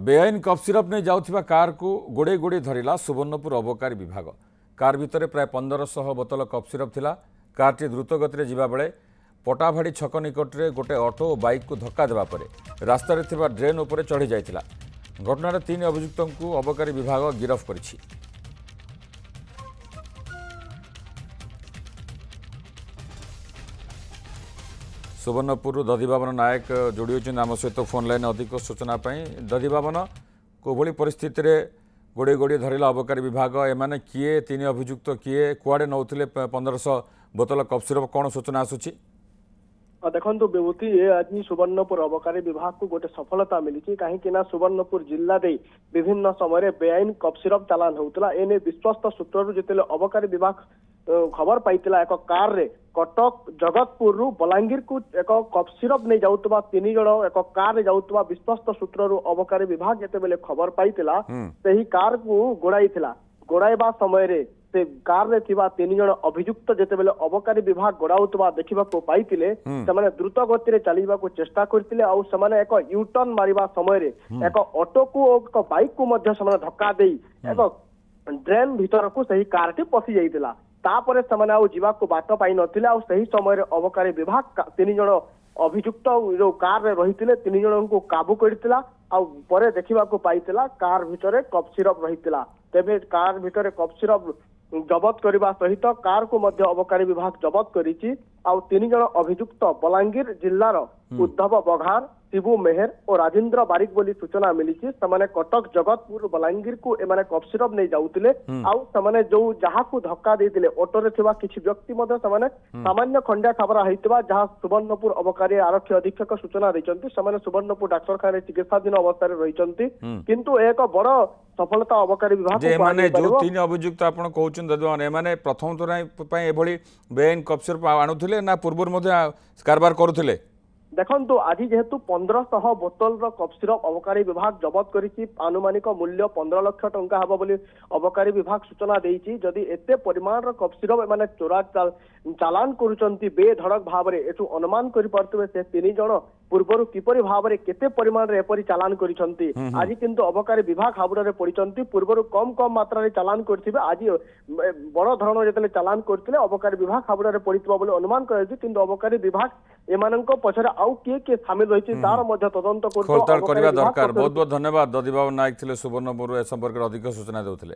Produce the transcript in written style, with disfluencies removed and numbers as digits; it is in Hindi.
बेआईन कफ सिरप नहीं जाउथिबा कार को गोड़े गोड़े धरिला सुवर्णपुर अबकारी विभाग। कार भितर प्राय 1500 बोतल कफ सिरप थिला। कारटी द्रुत गति जिबा बेले पटाभाड़ी छक निकट में गोटे ऑटो और बाइक को धक्का देवा परे रास्ता रे थिबा ड्रेन उपरे चढ़ी जाइथिला। घटनार 3 अभियुक्तों को अबकारी विभाग गिरफ्त करिछि। सुवर्णपुर दधिबावन नायक जोड़ी होती आम सहित फोन लाइन अधिक सूचना दधिबावन कोभली परिस्थिति रे गोड़े गोड़े धरला अबकारी विभाग एमाने किए 3 अभियुक्त किए कुआड़े नौथिले 1500 बोतल कफ सिरप कौन सूचना आसुची? देखो विभूति ये आज सुवर्णपुर अबकारी विभाग को गोटे सफलता मिली कहीं सुवर्णपुर जिला दे विभिन्न समय बेआईन कफ सिरप चालान होता एने विश्वस्त सूत्रु जिते अबकारी विभाग खबर पाइला एक कार रे कटक जगतपुर रु बलांगीर को एक कफ सिरप नहीं जाउतबा 3 जण एक कार रे जाउतबा विश्वस्त सूत्रु अबकारी विभाग जेते बेले खबर पाइला सही कार को गोड़ाइथिला। गोड़ाइबा समय रे से कार रे थिबा 3 जण अभियुक्त जेते बेले अबकारी विभाग गोड़ाउतबा देखिबा को पाइतिले से द्रुत गति रे चलीबा को चेष्टा करथिले आ समाने एक यू टर्न मारिबा समय रे एक ऑटो को एक बाइक को मध्य समाने धक्का देई एक ड्रेन भीतर को सही कार टी पसी जाइतिला। तापरे समाने आ जीवा को बाट पाई नथिले आ सही समय रे अबकारी विभाग 3 जण अभियुक्त जो कार रे रहितिले 3 जण को काबू करथिला आ परे देखिबा को पाइतिला कार भितरे कफ सिरप रहितिला। तेबे कार भितरे कफ सिरप जबत करने सहित कार को मध्य अबकारी विभाग जबत करिछि। 3 जण अभियुक्त बलांगीर जिल्लार उद्धव बघार शिबू मेहर और राजेंद्र बारिक बोली सूचना मिली। समाने कटक जगतपुर बलांगीर को एमाने कफ सिरप नहीं जाउतिले आउ समाने जो जहा को धक्का देतिले ऑटो रे थिबा किछि व्यक्ति मध्य समाने सामान्य खंडिया खबर हैतिबा जहा सुवर्णपुर अबकारी आरक्षी अधीक्षक सूचना दैचंती। समाने सुवर्णपुर डाक्तरखाना रे चिकित्साधीन अवस्था रे रहिचंती किंतु एक बड़ सफलता अबकारी विभाग जे माने जो 3 अभियुक्त आपण कहउछन ददवान एमाने प्रथम तोराई पय एभली बेआईन कफ सिरप आणुथिले ना पूर्व मध्य कारबार करूथिले? देखो आज जेहेतु 1500 बोतल कफ सिरप अबकारी विभाग जबत करिछि आनुमानिक मूल्य 15 लाख टंका हबो बोली अबकारी विभाग सूचना देइछि। जदि एते परिमाण कफ सिरप माने चोरा चालान करूचंती बेधड़क भाव रे एठु अनुमान करि परतबे से 3 जण पूर्वरु किपरि भाव रे केते परिमाण रे एपरि चालान करिसंती। आज किंतु अबकारी विभाग हाबुड़ रे पडिचंती पूर्वरु कम कम मात्रा रे चालान करथिबे आज बड़ धरण जेतले चालान करथिले अबकारी विभाग हाबुड़ रे पडितबा बोली अनुमान करछि। किंतु अबकारी विभाग एमानंको पछरे आउ किए सामिल रही तार मध्य तदंत करबा दरकार। बहुत बहुत धन्यवाद। दधिबाबू नायक थिले सुवर्णपुर ए संपर्क अधिक सूचना देउथिले।